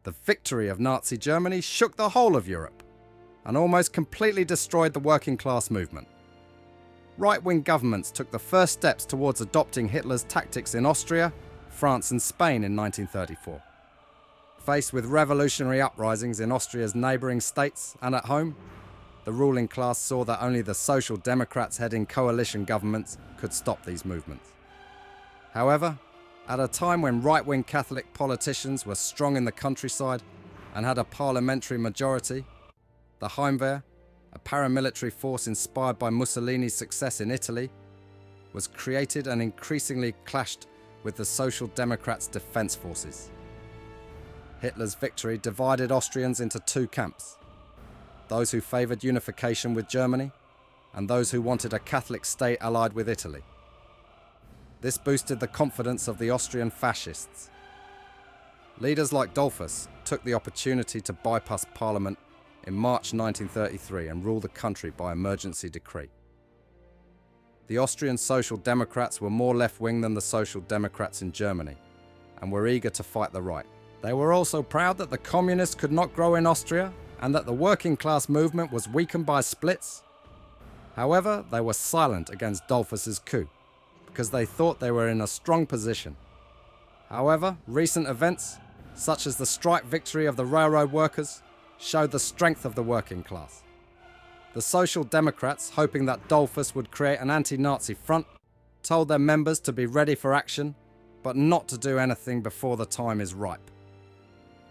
The victory of Nazi Germany shook the whole of Europe and almost completely destroyed the working class movement. Right-wing governments took the first steps towards adopting Hitler's tactics in Austria, France and Spain in 1934. Faced with revolutionary uprisings in Austria's neighbouring states and at home, the ruling class saw that only the Social Democrats heading coalition governments could stop these movements. However, at a time when right-wing Catholic politicians were strong in the countryside and had a parliamentary majority, the Heimwehr, a paramilitary force inspired by Mussolini's success in Italy, was created and increasingly clashed with the Social Democrats' defence forces. Hitler's victory divided Austrians into two camps: those who favoured unification with Germany and those who wanted a Catholic state allied with Italy. This boosted the confidence of the Austrian fascists. Leaders like Dollfuss took the opportunity to bypass Parliament in March 1933 and rule the country by emergency decree. The Austrian Social Democrats were more left-wing than the Social Democrats in Germany and were eager to fight the right. They were also proud that the communists could not grow in Austria and that the working class movement was weakened by splits. However, they were silent against Dollfuss's coup because they thought they were in a strong position. However, recent events, such as the strike victory of the railroad workers, showed the strength of the working class. The Social Democrats, hoping that Dollfuss would create an anti-Nazi front, told their members to be ready for action, but not to do anything before the time is ripe.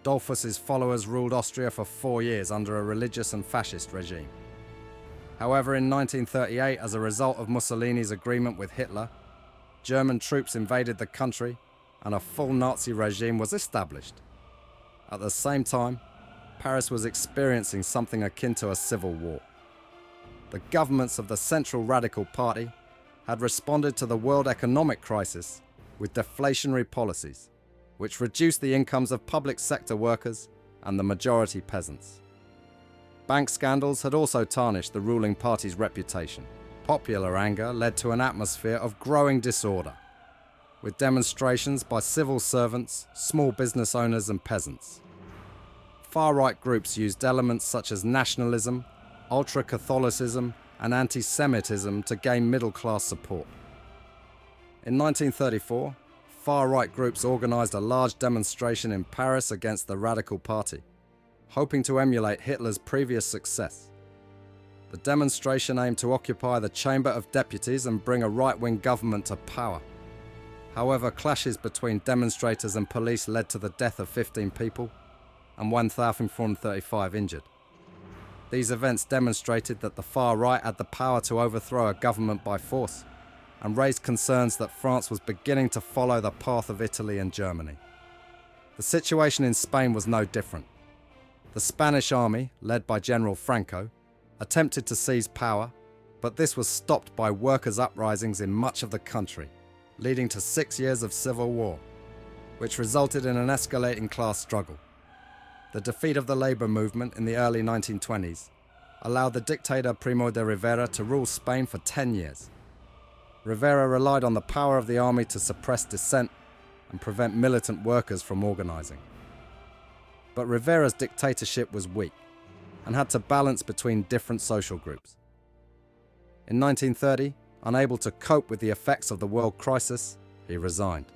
Dollfuss's followers ruled Austria for 4 years under a religious and fascist regime. However, in 1938, as a result of Mussolini's agreement with Hitler, German troops invaded the country and a full Nazi regime was established. At the same time, Paris was experiencing something akin to a civil war. The governments of the Central Radical Party had responded to the world economic crisis with deflationary policies, which reduced the incomes of public sector workers and the majority peasants. Bank scandals had also tarnished the ruling party's reputation. Popular anger led to an atmosphere of growing disorder, with demonstrations by civil servants, small business owners and peasants. Far-right groups used elements such as nationalism, ultra-Catholicism and anti-Semitism to gain middle-class support. In 1934, far-right groups organised a large demonstration in Paris against the Radical Party, hoping to emulate Hitler's previous success. The demonstration aimed to occupy the Chamber of Deputies and bring a right-wing government to power. However, clashes between demonstrators and police led to the death of 15 people and 1,435 injured. These events demonstrated that the far right had the power to overthrow a government by force and raised concerns that France was beginning to follow the path of Italy and Germany. The situation in Spain was no different. The Spanish army, led by General Franco, attempted to seize power, but this was stopped by workers' uprisings in much of the country, leading to 6 years of civil war, which resulted in an escalating class struggle. The defeat of the labour movement in the early 1920s allowed the dictator Primo de Rivera to rule Spain for 10 years. Rivera relied on the power of the army to suppress dissent and prevent militant workers from organising. But Rivera's dictatorship was weak and had to balance between different social groups. In 1930, unable to cope with the effects of the world crisis, he resigned.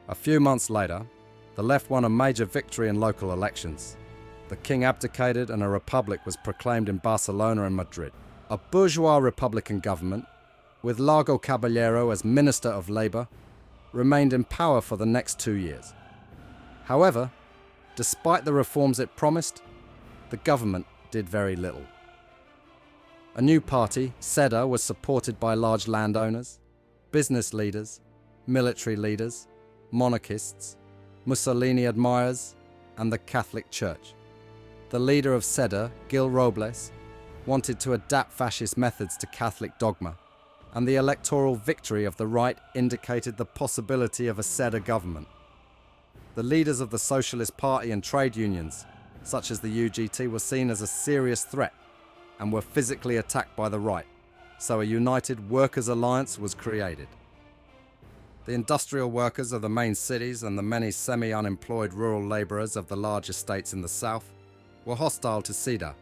A few months later, the left won a major victory in local elections. The king abdicated and a republic was proclaimed in Barcelona and Madrid. A bourgeois republican government, with Largo Caballero as Minister of Labour, remained in power for the next 2 years. However, despite the reforms it promised, the government did very little. A new party, SEDA, was supported by large landowners, business leaders, military leaders, monarchists, Mussolini admirers, and the Catholic Church. The leader of SEDA, Gil Robles, wanted to adapt fascist methods to Catholic dogma, and the electoral victory of the right indicated the possibility of a SEDA government. The leaders of the Socialist Party and trade unions, such as the UGT, were seen as a serious threat and were physically attacked by the right, so a united workers' alliance was created. The industrial workers of the main cities and the many semi-unemployed rural labourers of the large estates in the south were hostile to CEDA.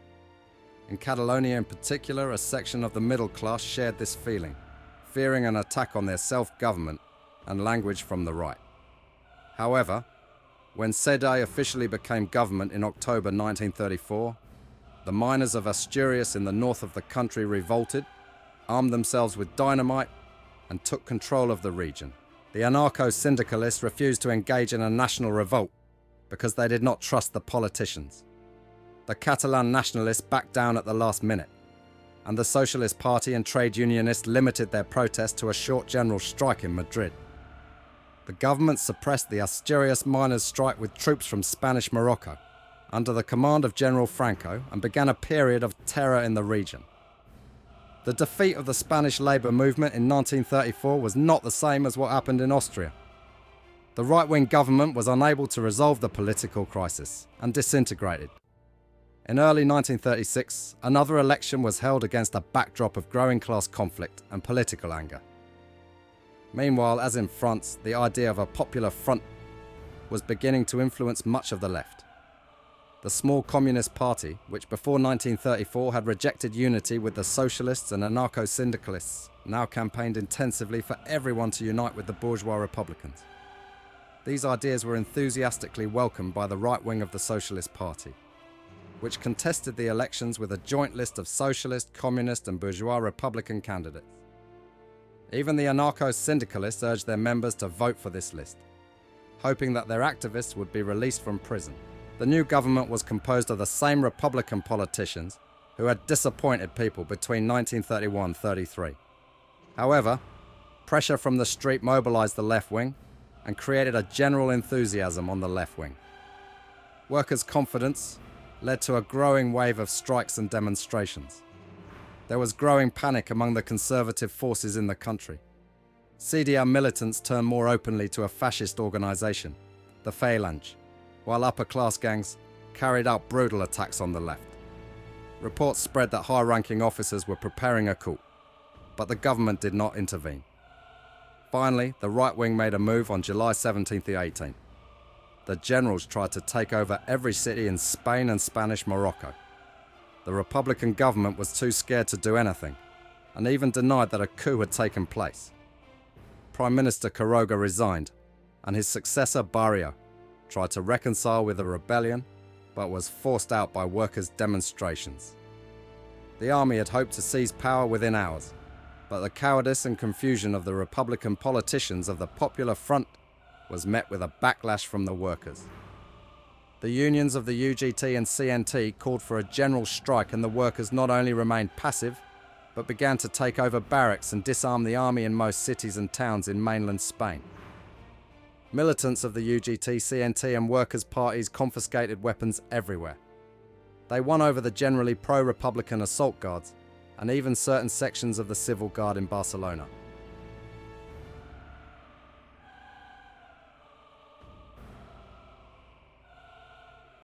In Catalonia in particular, a section of the middle class shared this feeling, fearing an attack on their self-government and language from the right. However, when CEDA officially became government in October 1934, the miners of Asturias in the north of the country revolted, armed themselves with dynamite, and took control of the region. The anarcho-syndicalists refused to engage in a national revolt because they did not trust the politicians. The Catalan nationalists backed down at the last minute, and the Socialist Party and trade unionists limited their protest to a short general strike in Madrid. The government suppressed the Asturias miners' strike with troops from Spanish Morocco, under the command of General Franco, and began a period of terror in the region. The defeat of the Spanish labour movement in 1934 was not the same as what happened in Austria. The right-wing government was unable to resolve the political crisis and disintegrated. In early 1936, another election was held against a backdrop of growing class conflict and political anger. Meanwhile, as in France, the idea of a popular front was beginning to influence much of the left. The small Communist Party, which before 1934 had rejected unity with the socialists and anarcho-syndicalists, now campaigned intensively for everyone to unite with the bourgeois Republicans. These ideas were enthusiastically welcomed by the right wing of the Socialist Party, which contested the elections with a joint list of socialist, communist and bourgeois Republican candidates. Even the anarcho-syndicalists urged their members to vote for this list, hoping that their activists would be released from prison. The new government was composed of the same Republican politicians who had disappointed people between 1931-33. However, pressure from the street mobilized the left wing and created a general enthusiasm on the left wing. Workers' confidence led to a growing wave of strikes and demonstrations. There was growing panic among the conservative forces in the country. CDR militants turned more openly to a fascist organization, the Phalange, while upper-class gangs carried out brutal attacks on the left. Reports spread that high-ranking officers were preparing a coup, but the government did not intervene. Finally, the right wing made a move on July 17th-18th. The generals tried to take over every city in Spain and Spanish Morocco. The Republican government was too scared to do anything, and even denied that a coup had taken place. Prime Minister Quiroga resigned, and his successor Barrio tried to reconcile with the rebellion, but was forced out by workers' demonstrations. The army had hoped to seize power within hours, but the cowardice and confusion of the Republican politicians of the Popular Front was met with a backlash from the workers. The unions of the UGT and CNT called for a general strike, and the workers not only remained passive, but began to take over barracks and disarm the army in most cities and towns in mainland Spain. Militants of the UGT, CNT and workers' parties confiscated weapons everywhere. They won over the generally pro-Republican assault guards and even certain sections of the civil guard in Barcelona.